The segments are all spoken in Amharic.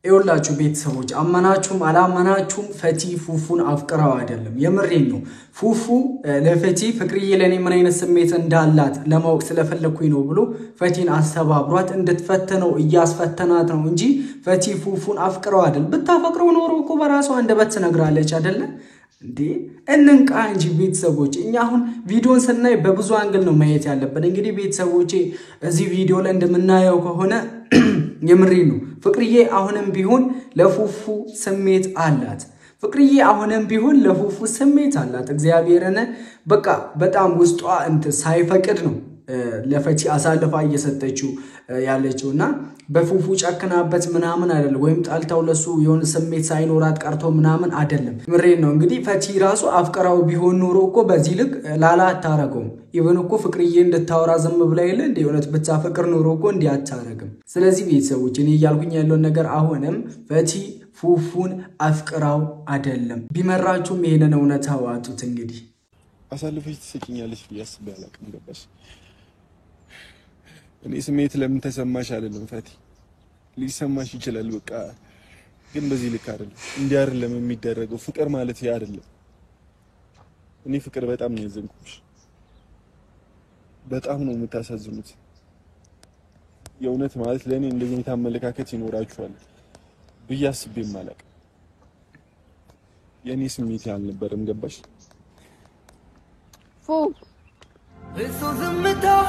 ይወላችሁ ቤተሰቦች አማናችሁም አላማናችሁም ፈቲ ፉፉን አፍቅራው አይደለም የምሬን ነው ፉፉ ለፈቲ ፍቅርዬ ለኔ ምን አይነት ስሜት እንዳላት ለማወቅ ስለፈለኩኝ ነው ብሎ ፈቲን አስተባብሯት እንድትፈተነው እያስፈተናት ነው እንጂ ፈቲ ፉፉን አፍቅራው አይደለም ብታፈቅረው ኖሮ እኮ በራሷ አንደበት ትነግራለች አይደለ እንዴ እንንቃ እንጂ ቤተሰቦች እኛ አሁን ቪዲዮን ስናይ በብዙ አንግል ነው ማየት ያለብን እንግዲህ ቤተሰቦቼ እዚህ ቪዲዮ ላይ እንደምናየው ከሆነ የምሬ ነው ፍቅርዬ አሁንም ቢሆን ለፉፉ ስሜት አላት ፍቅርዬ አሁንም ቢሆን ለፉፉ ስሜት አላት እግዚአብሔርነ በቃ በጣም ውስጧ ሳይፈቅድ ነው ለፈቲ አሳልፋ እየሰጠችው ያለችውና በፉፉ ጨክናበት ምናምን አይደለም ወይም ጣልታው ለሱ የሆነ ስሜት ሳይኖራት ቀርቶ ምናምን አይደለም ምሬ ነው እንግዲህ ፈቲ ራሱ አፍቀራው ቢሆን ኖሮ እኮ በዚህ ልክ ላላ አታረገው ኢቭን እኮ ፍቅርዬ እንድታወራ ዝም ብላ ይለ እንደ እውነት ብታፈቅር ኖሮ እኮ እንዲህ አታረግም ስለዚህ ቤተሰቦች እኔ ያልኩኝ ያለው ነገር አሁንም ፈቲ ፉፉን አፍቀራው አይደለም ቢመራችሁም ይሄንን እውነት አዋጡት እንግዲህ አሳልፈሽ ትሰጪኛለሽ ቢያስብ ያላቀም ገባሽ እኔ ስሜት ለምን ተሰማሽ አይደለም ፈቲ ሊሰማሽ ይችላል በቃ ግን በዚህ ልክ አይደለም እንዲህ አይደለም የሚደረገው ፍቅር ማለት ያ አይደለም እኔ ፍቅር በጣም ነው ያዘንኩሽ በጣም ነው የምታሳዝኑት የእውነት ማለት ለኔ እንደዚህ ተመለካከት ይኖራችኋል በያስብም ማለት የኔ ስሜት ያልነበረም ገባሽ እሱ ዝምታው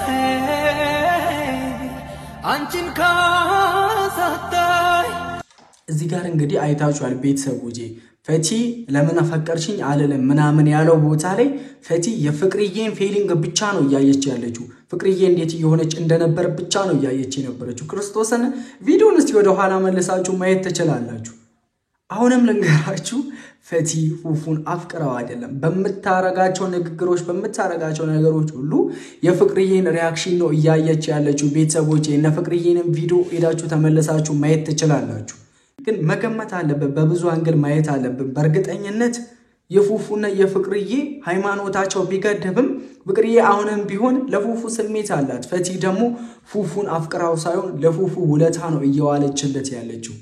አንቺን ካሳጣይ እዚህ ጋር እንግዲህ አይታችኋል ቤተሰቦቼ ፈቲ ለምን አፈቀርሽኝ አለለም ምናምን ያለው ቦታ ላይ ፈቲ የፍቅርዬን ፊሊንግ ብቻ ነው ያያየች ያለችው ፍቅርዬ እንዴት እየሆነች እንደነበር ብቻ ነው ያያየች የነበረችው ክርስቶስን ቪዲዮን እስቲ ወደ ኋላ መልሳችሁ ማየት ትችላላችሁ አሁንም ልንገራችሁ ፈቲ ፉፉን አፍቅራው አይደለም በመታረጋቸው ንግግሮች በመታረጋቸው ነገሮች ሁሉ የፍቅርዬን ሪአክሽን ነው ያያየች ያለችው ቤተሰቦቼ እና ፍቅርዬንም ቪዲዮ ሄዳችሁ ተመለሳችሁ ማየት ትችላላችሁ ግን መገመት አለበት በብዙ አንግል ማየት አለበት በርግጠኝነት የፉፉና የፍቅርዬ ሃይማኖታቸው ቢገደብም ፍቅርዬ አሁንም ቢሆን ለፉፉ ስሜት አላት ፈቲ ደግሞ ፉፉን አፍቅራው ሳይሆን ለፉፉ ውለታ ነው እየዋለችለት ያለችው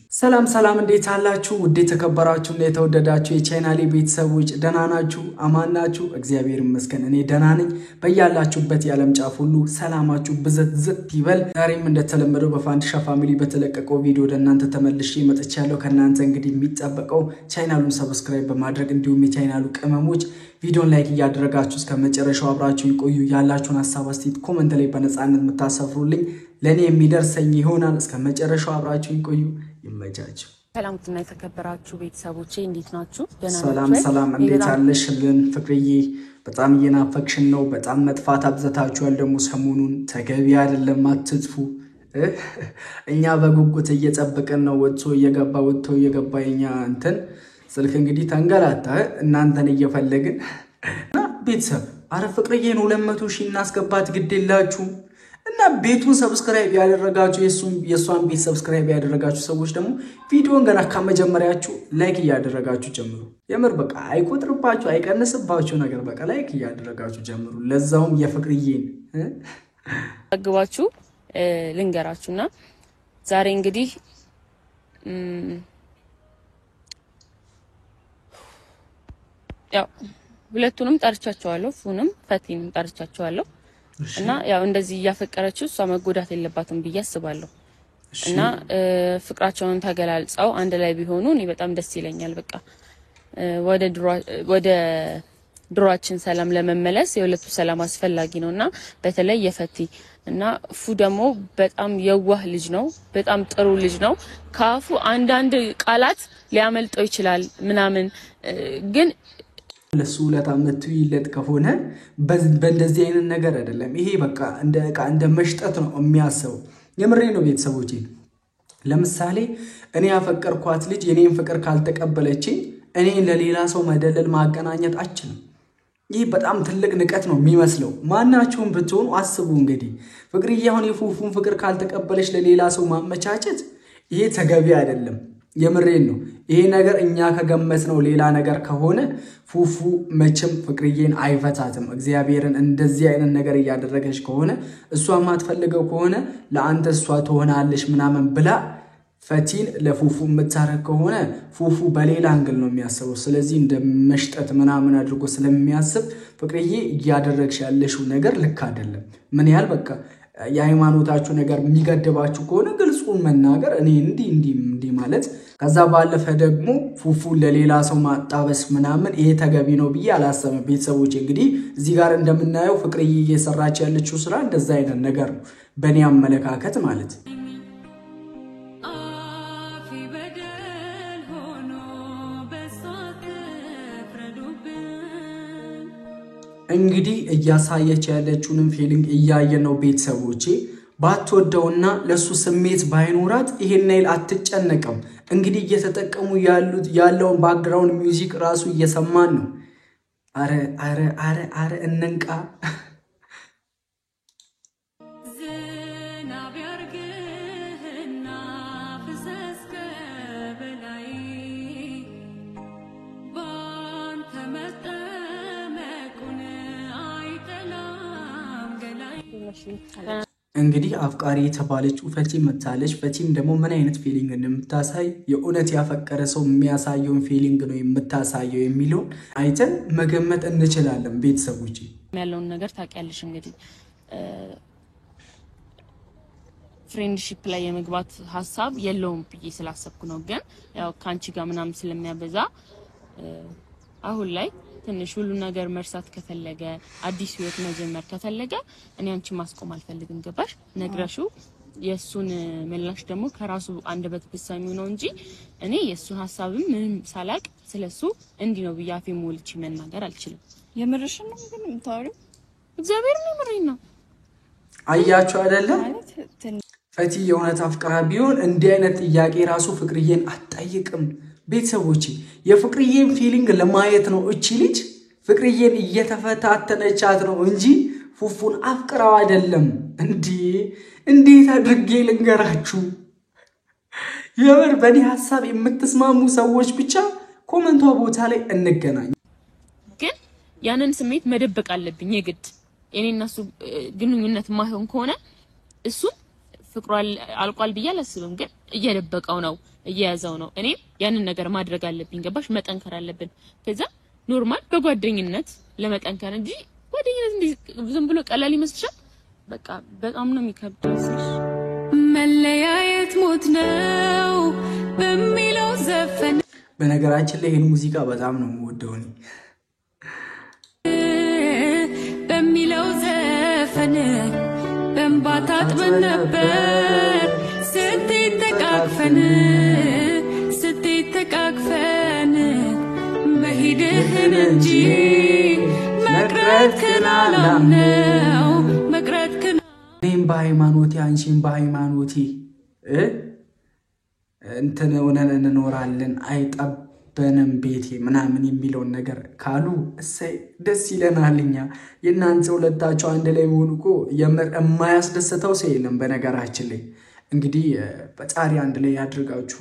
ሰላም እንዴት አላችሁ ውዴ ተከበራችሁ እና የተወደዳችሁ የቻናሌ ቤተሰቦች ደህና ናችሁ አማን ናችሁ እግዚአብሔር ይመስገን እኔ ደህና ነኝ በያላችሁበት የዓለም ጫፍ ሁሉ ሰላማችሁ ብዝት ይበል ዛሬም እንደተለመደው በፋንዲሻ ፋሚሊ በተለቀቀው ቪዲዮ ለእናንተ ተመልሼ መጥቻለሁ ከናንተ እንግዲህ የሚጠበቀው ቻናሉን ሰብስክራይብ በማድረግ እንዲሁም የቻናሉ ቅመሞች ቪዲዮን ላይክ ያደረጋችሁ እስከ መጨረሻው አብራችሁ ይቆዩ ያላችሁን ሐሳብ አስተያየት ኮሜንት ላይ በነጻነት መታሰፍሩልኝ ለኔ የሚደርሰኝ ይሆናል እስከ መጨረሻው አብራችሁ ይቆዩ ይመቻችሁ ሰላምትና የተከበራችሁ ቤተሰቦቼ እንዴት ናችሁ ሰላም እንዴት አለሽልን ፍቅርዬ በጣም እየናፈቅሽን ነው በጣም መጥፋት አብዘታችኋል ደግሞ ሰሞኑን ተገቢ አይደለም አትጥፉ እኛ በጉጉት እየጠበቀን ነው ወጥቶ እየገባ የኛ እንትን ስልክ እንግዲህ ተንገላታ እናንተን እየፈለግን ቤተሰብ አረ ፍቅርዬን 200,000 እናስገባት ግድላችሁ እና ቤቱን ሰብስክራይብ ያደረጋችሁ የሷን ቤት ሰብስክራይብ ያደረጋችሁ ሰዎች ደግሞ ቪዲዮን ገና ከመጀመሪያችሁ ላይክ ያደረጋችሁ ጀምሩ የምር በቃ አይቆጥርባችሁ አይቀንስባችሁ ነገር በቃ ላይክ ያደረጋችሁ ጀምሩ ለዛውም የፍቅርዬን አግባችሁ ልንገራችሁና ዛሬ እንግዲህ ያው ሁለቱንም ጠርቻቸዋለሁ ፉንም ፈቲንም ጠርቻቸዋለሁ እና ያው እንደዚህ ያፈቀረችው እሷ መጎዳት የለባትም ብዬ አስባለሁ እና ፍቅራቸውን ተገላልጸው አንድ ላይ ቢሆኑ እኔ በጣም ደስ ይለኛል በቃ ወደ ድሯችን ሰላም ለመመለስ የሁለቱ ሰላም አስፈላጊ ነውና በተለይ የፈቲ እና ፉ ደግሞ በጣም የዋህ ልጅ ነው በጣም ጥሩ ልጅ ነው ካፉ አንዳንድ ቃላት ሊያመልጠው ይችላል ምናምን ግን ለሱ ለታመቱ ይለት ከሆነ በእንደዚህ አይነት ነገር አይደለም ይሄ በቃ እንደ መሽጠት ነው የሚያሰው የምሬ ነው ቤተሰቦቼ ለምሳሌ እኔ ያፈቀርኳት ልጅ የኔን ፍቅር ካልተቀበለችኝ እኔን ለሌላ ሰው መደለል ማገናኘት አችልም ይሄ በጣም ትልቅ ንቀት ነው የሚመስለው ማናቸውም ብትሆኑ አስቡ እንግዲህ ፍቅርዬ አሁን የፉፉን ፍቅር ካልተቀበለች ለሌላ ሰው ማመቻቸት ይሄ ተገቢ አይደለም የምሬን ነው ይሄ ነገር እኛ ከገመትነው ሌላ ነገር ከሆነ ፉፉ መቼም ፍቅርዬን አይፈታትም እግዚአብሔርን እንደዚህ አይነት ነገር ያደረገች ከሆነ እሷ ማትፈልገው ከሆነ ለአንተ እሷ ትሆናለሽ ምናምን ብላ ፈቲን ለፉፉ የምታረግ ከሆነ ፉፉ በሌላ አንግል ነው የሚያስበው ስለዚህ እንደመሽጠት ምናምን አድርጎ ስለሚያስብ ፍቅርዬ እያደረግሽ ያለሽው ነገር ልክ አይደለም ምን ያህል በቃ የሃይማኖታችሁ ነገር የሚገድባችሁ ከሆነ ግልጹን መናገር እኔ እንዲ ማለት ከዛ ባለፈ ደግሞ ፉፉ ለሌላ ሰው ማጣበስ ምናምን ይሄ ተገቢ ነው ብዬ አላሰበም ቤተሰቦች እንግዲህ እዚህ ጋር እንደምናየው ፍቅርዬ እየሰራች ያለችው ስራ እንደዛ አይነት ነገር ነው በእኔ አመለካከት ማለት እንግዲህ እያሳየች ያለችውን ፊሊንግ እያየነው ቤተሰቦቼ ባትወደውና ለሱ ስሜት ባይኖራት ይሄን አይል አትጨነቅም እንግዲህ እየተጠቀሙ ያለውን ባክግራውንድ ሚውዚክ ራሱ እየሰማን ነው አረ እንንቃ እንግዲህ አፍቃሪ የተባለች ፈቲ መታለች ፈቲም ደግሞ ምን አይነት ፊሊንግ እንደምታሳይ የኡነት ያፈቀረ ሰው የሚያሳየውን ፊሊንግ ነው የምታሳየው የሚለው አይተን መገመት እንችላለን ቤተሰቦች ያለውን ነገር ታውቂያለሽ እንግዲህ ፍሬንድሺፕ ላይ የመግባት ሐሳብ የለውም ብዬ ስላሰብኩ ነው ግን ያው ካንቺ ጋር ምናምን ስለሚያበዛ አሁን ላይ ትንሽ ሁሉ ነገር መርሳት ከፈለገ አዲስ ህይወት መጀመር ከፈለገ እኔ አንቺ ማስቆም አልፈልግም ገባሽ ነግራሹ የሱን ምላሽ ደግሞ ከራሱ አንደበት ብትሰሚው ነው እንጂ እኔ የሱ ሐሳብም ምንም ሳላቅ ስለሱ እንዲ ነው በያፌ ሞልቺ መናገር አልችልም የምርሽ ነው ግን ምታወሪው እግዚአብሔር ነው ምሪኝ ነው አያችሁ አይደለ ፈቲ የሆነ አፍቃራ ቢሆን እንዲህ አይነት ጥያቄ ራሱ ፍቅርዬን አትጠይቅም ቤተሰቦቼ የፍቅርዬን ፊሊንግ ለማየት ነው እቺ ልጅ ፍቅርዬን እየተፈታተነቻት ነው እንጂ ፉፉን አፍቅራው አይደለም እንዴት አድርጌ ልንገራችሁ የምር በእኔ ሐሳብ የምትስማሙ ሰዎች ብቻ ኮሜንቷ ቦታ ላይ እንገናኝ ግን ያንን ስሜት መደበቅ አለብኝ የግድ እኔና እሱ ግንኙነት ማይሆን ከሆነ እሱ ፍቅሯል አልቋል ብያለስብም ግን እየደበቀው ነው እያያዘው ነው እኔ ያንን ነገር ማድረግ አለብኝ ገባሽ መጠንከር አለብን ከዛ ኖርማል በጓደኝነት ለመጠንከር እንጂ ጓደኝነት እንዴ ዝም ብሎ ቀላል ይመስልሻል በቃ በጣም ነው የሚከብደው መለያየት ሞት ነው በሚለው ዘፈን በነገራችን ላይ ይሄን ሙዚቃ በጣም ነው የምወደው እኔ በሚለው ዘፈን በእንባታ አጥበን ነበር ስትተቃቅፈን መሄድህን እንጂ መቅረትህን አላምነው መቅረትህን እኔም በሃይማኖቴ አንቺም በሃይማኖቴ እንትን ሆነን እንኖራለን አይጠበንም ቤቴ ምናምን የሚለውን ነገር ካሉ እሰይ ደስ ይለናልኛ የናንተ ሁለታችሁ አንድ ላይ ሆኑኮ የማያስደስተው ሰው የለም በነገራችን ላይ እንግዲህ በጣሪ አንድ ላይ ያድርጋችሁ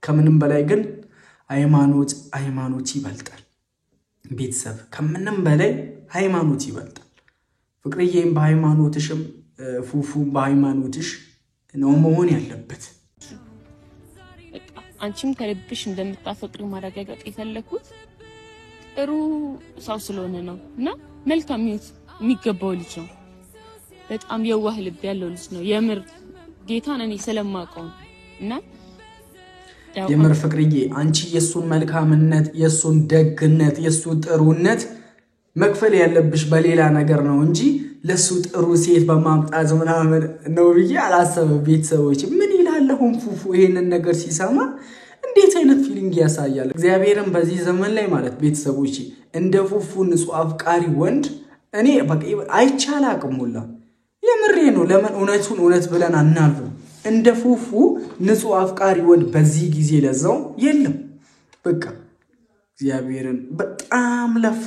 ከምንም በላይ ግን ሃይማኖት ይበልጣል ቤተሰብ ከምንም በላይ ሃይማኖት ይበልጣል ፍቅርዬም በሃይማኖትሽም ፉፉም በሃይማኖትሽ ነው መሆን ያለበት አንቺም ከልብሽ እንደምታፈቅሪ ማረጋገጥ የፈለኩት ጥሩ ሰው ስለሆነ ነውና መልካም የሚገባው ልጅ ነው በጣም የዋህ ልብ ያለው ልጅ ነው የምር ጌታን እኔ ስለማውቀውና የምር ፍቅርዬ አንቺ የሱን መልካምነት የሱን ደግነት የሱን ጥሩነት መክፈል ያለብሽ በሌላ ነገር ነው እንጂ ለሱ ጥሩ ሴት በማምጣት ምናምን ነው ብዬ አላሰበም ቤተሰቦች ምን ይላልሁም ፉፉ ይሄንን ነገር ሲሰማ እንዴት አይነት ፊሊንግ ያሳያል እግዚአብሔርን በዚህ ዘመን ላይ ማለት ቤተሰቦች እንደ ፉፉ ንጹህ አፍቃሪ ወንድ እኔ በቃ አይቻላቅም ሁላ የምሬ ነው ለምን እውነት ብለን አናልፉ እንደ ፉፉ ንጹህ አፍቃሪ ወንድ በዚህ ጊዜ ለዛው የለም በቃ እግዚአብሔርን በጣም ለፋ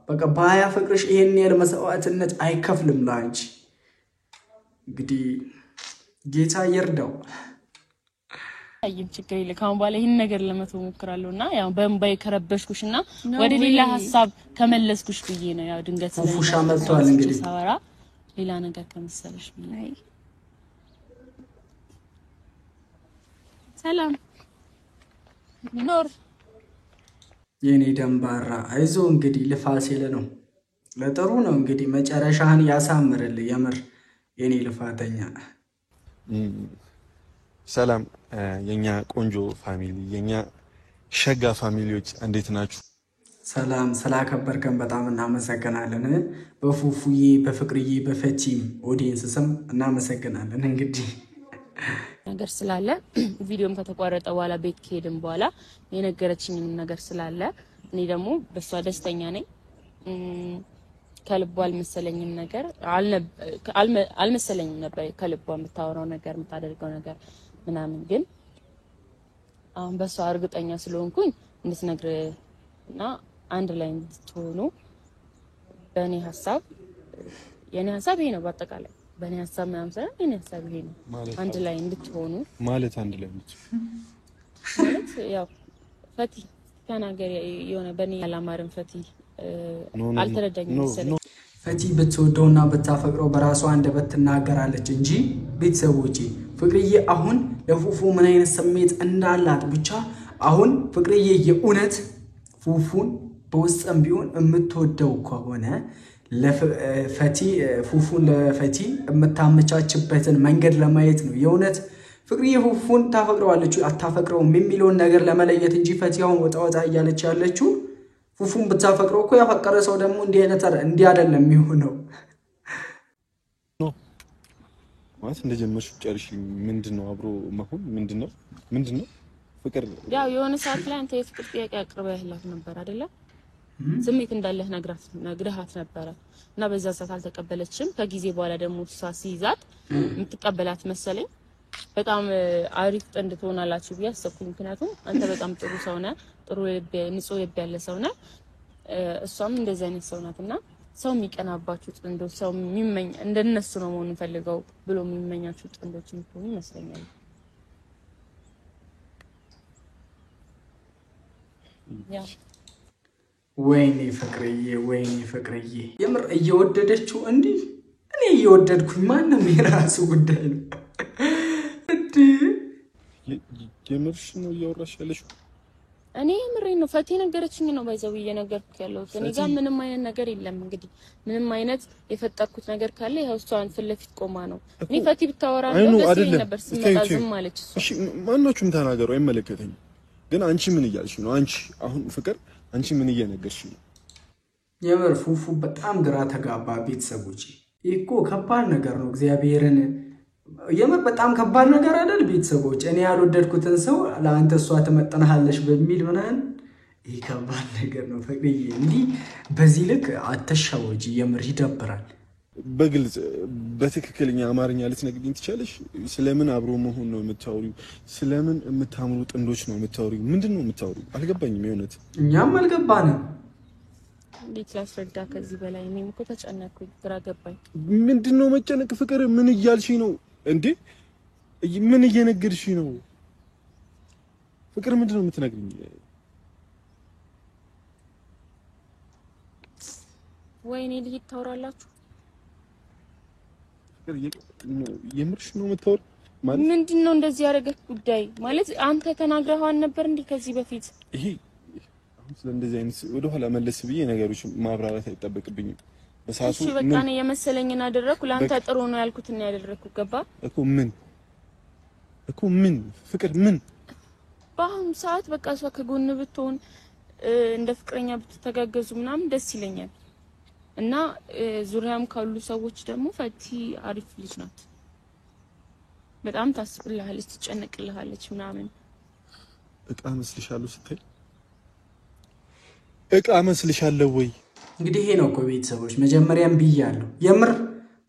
በቃ ባያ ፍቅርሽ ይሄን ያለ መስዋዕትነት አይከፍልም ላንቺ እንግዲህ ጌታ ይርዳው አይም ችግር የለም ባለ ይሄን ነገር ለመተው ሞክራለሁና ያው በእምባይ ከረበሽኩሽና ወደ ሌላ ሐሳብ ከመለስኩሽ ብዬ ነው ያው ድንገት ፉፉሻ መጥቷል እንግዲህ ሳወራ ሌላ ነገር ከመሰለሽ ብዬ ሰላም ኖር የኔ ደንባራ አይዞ እንግዲህ ልፋሴለ ነው ለጥሩ ነው እንግዲህ መጨረሻህን ያሳምርልህ የምር የኔ ልፋተኛ ሰላም የኛ ቆንጆ ፋሚሊ የኛ ሸጋ ፋሚሊዎች እንዴት ናችሁ ሰላም ስላከበርከን በጣም እናመሰግናለን በፉፉዬ በፍቅርዬ በፈቲም ኦዲየንስ ስም እናመሰግናለን እንግዲህ ነገር ስላለ ቪዲዮም ከተቋረጠ በኋላ ቤት ከሄድን በኋላ የነገረችኝ ነገር ስላለ እኔ ደግሞ በሷ ደስተኛ ነኝ ከልቧ አልመሰለኝም ነገር አልመሰለኝም ነበር ከልቧ የምታወራው ነገር የምታደርገው ነገር ምናምን ግን አሁን በሷ እርግጠኛ ስለሆንኩኝ እንድትነግርና አንድ ላይ እንድትሆኑ በእኔ ሐሳብ የኔ ሐሳብ ይሄ ነው በአጠቃላይ በእኔ ሐሳብ ምናምን ሳይሆን የኔ ሐሳብ ይሄ ነው አንድ ላይ እንድትሆኑ ማለት አንድ ላይ ማለት ያው ፈቲ ተናገር የሆነ በእኔ ያላማረን ፈቲ አልተረዳኝም መሰለኝ ፈቲ ብትወደውና ብታፈቅረው በራሷ አንደበት ትናገራለች እንጂ ቤተሰቦቼ ፍቅርዬ አሁን ለፉፉ ምን አይነት ስሜት እንዳላት ብቻ አሁን ፍቅርዬ የኡነት ፉፉን በውስጥም ቢሆን የምትወደው ከሆነ ለፈቲ ፉፉን ለፈቲ የምታመቻችበትን መንገድ ለማየት ነው የኡነት ፍቅርዬ ፉፉን ታፈቅረዋለች አታፈቅረውም የሚለውን ነገር ለመለየት እንጂ ፈቲ አሁን ወጣ እያለች ያለችው ፉፉን ብታፈቅረው እኮ ያፈቀረ ሰው ደግሞ እንዲህ አይደለም የሚሆነው ማለት እንደጀመርሽ ጨርሽ ምንድነው አብሮ መሆን ምንድነው ፍቅር ያው የሆነ ሰዓት ላይ አንተ የፍቅር ጥያቄ አቅርበህላት ነበር አይደለ ስሜት እንዳለህ ነግረሃት ነበር እና በዛ ሰዓት አልተቀበለችም ከጊዜ በኋላ ደግሞ ሲይዛት የምትቀበላት መሰለኝ በጣም አሪፍ ጥንድ ትሆናላችሁ ቢያስብኩኝ ምክንያቱም አንተ በጣም ጥሩ ሰው ነህ ጥሩ ንጹህ ልብ ያለ ሰው ነህ እሷም እንደዚህ አይነት ሰው ናትና ሰው የሚቀናባችሁ ጥንዶች ሰው የሚመኝ እንደነሱ ነው መሆን ፈልገው ብሎ የሚመኛችሁ ጥንዶች ምትሆኑ ይመስለኛል ያ ወይኔ ፍቅርዬ የምር እየወደደችው እንዲህ እኔ እየወደድኩኝ ማንንም የራሱ ጉዳይ ነው የምርሽ ነው እያወራሽ ያለሽ እኔ የምሬን ነው ፈቲ ነገረችኝ ነው ባይዘው እየነገርኩ ያለው እኔ ጋር ምንም አይነት ነገር የለም እንግዲህ ምንም አይነት የፈጠርኩት ነገር ካለ ያው እሷን ፍለፊት ቆማ ነው እኔ ፈቲ ብታወራ ነው ደስ ነበር ስመጣ ዝም ማለች እሺ ማንናችሁም ተናገሩ አይመለከተኝም ግን አንቺ ምን እያልሽ ነው አንቺ አሁን ፍቅር አንቺ ምን እየነገርሽ ነው የምር ፉፉ በጣም ግራ ተጋባ ቤተሰቦቼ እኮ ከባድ ነገር ነው እግዚአብሔርን የምር በጣም ከባድ ነገር አይደል ቤተሰቦች እኔ ያልወደድኩትን ሰው ለአንተ እሷ ተመጠናለሽ በሚል ምናን ይሄ ከባድ ነገር ነው ፍቅርዬ እንዴ በዚህ ልክ አተሻውጂ የምር ይደብራል በግልጽ በትክክለኛ አማርኛ ልትነግሪኝ ትችላለሽ ስለምን አብሮ መሆን ነው የምታወሪው ስለምን የምታምሩ ጥንዶች ነው የምታወሪው ምንድነው የምታወሪው አልገባኝም የሆነት እኛም አልገባንም እንዴት ላስረዳ ከዚህ በላይ እኔም እኮ ተጨነቅኩኝ ግራ ገባኝ ምንድነው መጨነቅ ፍቅር ምን እያልሽ ነው እንዴ ምን እየነገርሽ ነው ፍቅር ምንድነው የምትነግሪኝ ወይኔ ልሂድ ታወራላችሁ ፍቅር የምርሽ ነው የምታወር ማለት ምንድነው እንደዚህ ያደረገ ጉዳይ ማለት አንተ ተናግረሃን ነበር እንዴ ከዚህ በፊት ይሄ አሁን ስለዚህ አይነት ወደ ኋላ መለስ ብዬ ነገሮች ማብራራት አይጠበቅብኝም በሳሱ እሺ በቃ ነው የመሰለኝና አደረኩ ላንተ ጥሩ ነው ያልኩትና ያደረኩ ገባ እኮ ምን ፍቅር ምን በአሁኑ ሰዓት በቃ እሷ ከጎን ብትሆን እንደ ፍቅረኛ ብትተጋገዙ ምናምን ደስ ይለኛል እና ዙሪያም ካሉ ሰዎች ደግሞ ፈቲ አሪፍ ልጅ ናት በጣም ታስብልሃለች ትጨነቅልሃለች ምናምን እቃ መስልሻለሁ ስትይ እቃ መስልሻለሁ ወይ እንግዲህ ይሄ ነው እኮ ቤተሰቦች መጀመሪያም ብያለሁ የምር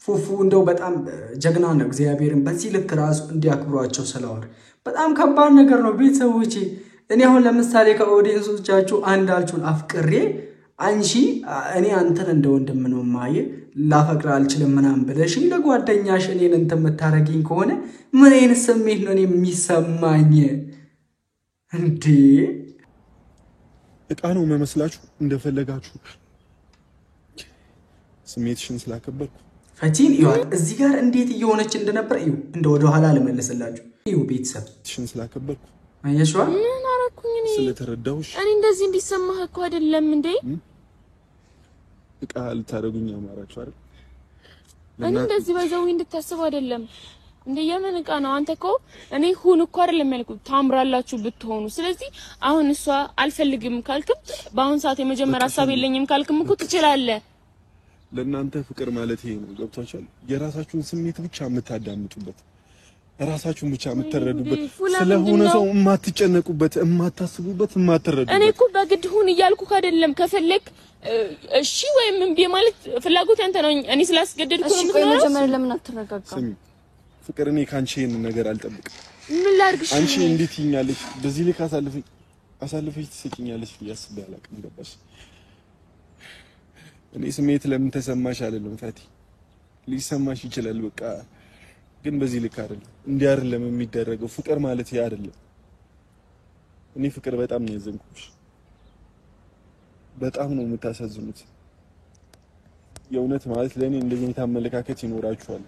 ፉፉ እንደው በጣም ጀግና ነው እግዚአብሔርን በዚህ ልክ ራሱ እንዲያክብሯቸው ስለወር በጣም ከባድ ነገር ነው ቤተሰቦቼ እኔ አሁን ለምሳሌ ከኦዲየንሶቻችሁ አንዳችሁን አፍቅሬ አንቺ እኔ አንተን እንደ ወንድም ነው ማየ ላፈቅር አልችልም ምናምን ብለሽ ለጓደኛሽ እኔን እንትን የምታረጊኝ ከሆነ ምን አይነት ስሜት ነው የሚሰማኝ እንዴ እቃ ነው መመስላችሁ እንደፈለጋችሁ ስሜትሽን ስላከበርኩ ፈቲን ይዋል እዚህ ጋር እንዴት እየሆነች እንደነበር እዩ እንደ ወደ ኋላ ልመለስላችሁ ይው ቤተሰብ ትሽን ስላከበርኩ አየሽዋ ምን አረኩኝ እኔ ስለተረዳሁሽ እኔ እንደዚህ እንዲሰማህ እኮ አይደለም እንዴ ቃል ታረጉኝ አማራችሁ አይደል እኔ እንደዚህ ባይዘው እንድታስብ አይደለም እንደ የምን እቃ ነው አንተ እኮ እኔ ሁን እኮ አይደለም ያልኩት ታምራላችሁ ብትሆኑ ስለዚህ አሁን እሷ አልፈልግም ካልክም በአሁን ሰዓት የመጀመሪያ ሐሳብ የለኝም ካልክም እኮ ትችላለህ ለእናንተ ፍቅር ማለት ይሄ ነው ገብቷችኋል የራሳችሁን ስሜት ብቻ የምታዳምጡበት ራሳችሁን ብቻ የምትረዱበት ስለሆነ ሰው የማትጨነቁበት የማታስቡበት የማትረዱበት እኔ እኮ በግድ ሁን እያልኩ አይደለም ከፈለክ እሺ ወይም እምቢ ማለት ፍላጎት ያንተ ነው እኔ ስላስገደድኩ ነው እሺ መጀመሪያ ለምን አትረጋጋም ፍቅር እኔ ካንቺ ይሄን ነገር አልጠብቅም ምን ላድርግሽ አንቺ እንዴት ይኛለሽ በዚህ ልክ አሳልፈሽ ትሰጪኛለሽ ያስብ ያላቅም ገባሽ እኔ ስሜት ለምን ተሰማሽ አይደለም ፈቲ ሊሰማሽ ይችላል በቃ ግን በዚህ ልክ አይደለም እንዲህ አይደለም የሚደረገው ፍቅር ማለት ያ አይደለም እኔ ፍቅር በጣም ነው ያዘንኩሽ በጣም ነው የምታሳዝኑት የእውነት ማለት ለኔ እንደዚህ የታመለካከት ይኖራችኋል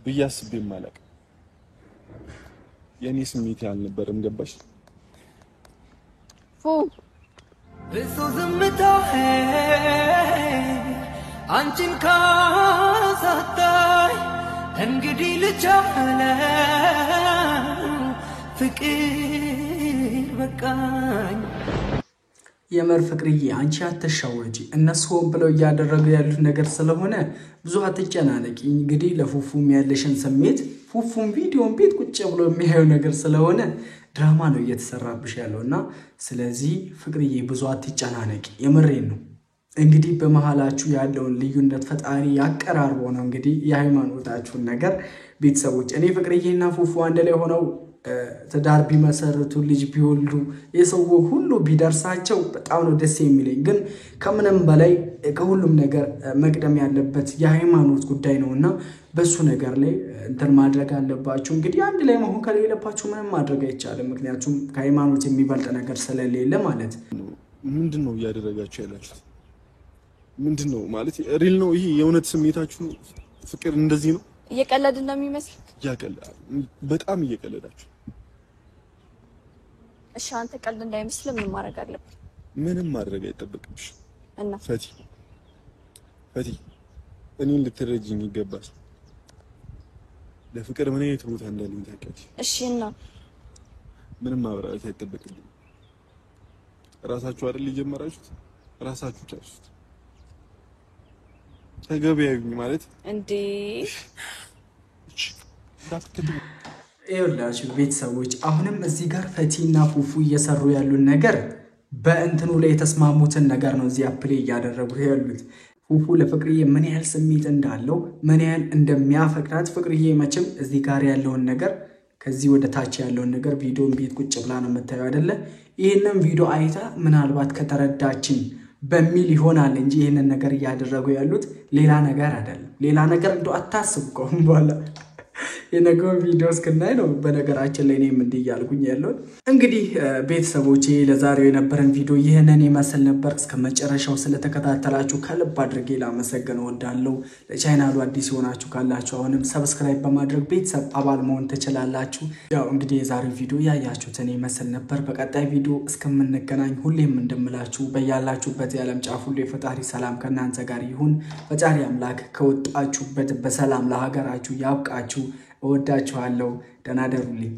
በያስብም ማለቅ የኔ ስሜት ያልነበረም ገባሽ እሱ ዝምታ አንቺን ካሳጣኝ እንግዲህ ልቻለ ፍቅር በቃኝ የመር ፍቅርዬ አንቺ አትሻወጂ እነሱ ሆን ብለው እያደረጉ ያሉት ነገር ስለሆነ ብዙ አትጨናነቂ እንግዲህ ለፉፉም ያለሽን ስሜት ፉፉም ቪዲዮን ቤት ቁጭ ብሎ የሚያየው ነገር ስለሆነ ድራማ ነው እየተሰራብሽ ያለውና ስለዚህ ፍቅርዬ ብዙ አትጨናነቂ የምሬን ነው እንግዲህ በመሃላችሁ ያለውን ልዩነት ፈጣሪ ያቀራርቦ ነው እንግዲህ የሃይማኖታችሁን ነገር ቤተሰቦች እኔ ፍቅርዬና ፉፉ አንድ ላይ ሆነው ተዳር ቢመሰርቱ ልጅ ቢወልዱ የሰው ሁሉ ቢደርሳቸው በጣም ነው ደስ የሚለኝ ግን ከምንም በላይ ከሁሉም ነገር መቅደም ያለበት የሃይማኖት ጉዳይ ነውና በሱ ነገር ላይ እንትን ማድረግ አለባችሁ እንግዲህ አንድ ላይ መሆን ከሌለባችሁ ምንም ማድረግ አይቻልም ምክንያቱም ከሃይማኖት የሚበልጥ ነገር ስለሌለ ማለት ምንድነው ያደረጋችሁ ያላችሁት ምንድነው ማለት ሪል ነው ይሄ የእውነት ስሜታችሁ ፍቅር እንደዚህ ነው እየቀለድን ነው የሚመስል በጣም እየቀለዳችሁ እሺ አንተ ቀልድ እንዳይመስል ምን ማድረግ አለብን ምንም ማድረግ አይጠበቅብሽ እና ፈቲ እኔን ልትረጂኝ ይገባል ለፍቅር ምን አይነት ቦታ እንዳለኝ ታውቂያለሽ እሺ እና ምንም ማብራራት አይጠበቅብኝ ራሳችሁ አይደል የጀመራችሁት ራሳችሁ ጨርሱት ተገበያዩኝ ማለት እንዴ ይኸውላችሁ ቤተሰቦች አሁንም እዚህ ጋር ፈቲና ፉፉ እየሰሩ ያሉን ነገር በእንትኑ ላይ የተስማሙትን ነገር ነው እዚህ አፕላይ እያደረጉ ያሉት ፉፉ ለፍቅርዬ ምን ያህል ስሜት እንዳለው ምን ያህል እንደሚያፈቅራት ፍቅርዬ መቼም እዚህ ጋር ያለውን ነገር ከዚህ ወደ ታች ያለውን ነገር ቪዲዮን ቤት ቁጭ ብላ ነው የምታየው አይደለ ይሄንን ቪዲዮ አይታ ምናልባት ከተረዳችን በሚል ይሆናል እንጂ ይሄንን ነገር እያደረጉ ያሉት ሌላ ነገር አይደለም ሌላ ነገር እንደው አታስቡ ቆም በኋላ የነገው ቪዲዮ እስከናይ ነው በነገራችን ላይ እኔም እንዲያልኩኝ ያለው እንግዲህ ቤተሰቦቼ ለዛሬው የነበረን ቪዲዮ ይሄንን ይመስል ነበር እስከመጨረሻው ስለተከታተላችሁ ከልብ አድርጌ ላመሰግን እወዳለሁ ለቻናሉ አዲስ ሆናችሁ ካላችሁ አሁንም ሰብስክራይብ በማድረግ ቤተሰብ አባል መሆን ትችላላችሁ ያው እንግዲህ የዛሬው ቪዲዮ ያያችሁትን ይመስል ነበር በቀጣይ ቪዲዮ እስከምንገናኝ ሁሌም እንደምላችሁ በያላችሁበት የዓለም ጫፍ ሁሉ የፈጣሪ ሰላም ከናንተ ጋር ይሁን ፈጣሪ አምላክ ከወጣችሁበት በሰላም ለሀገራችሁ ያብቃችሁ እወዳችኋለሁ ደህና ደሩልኝ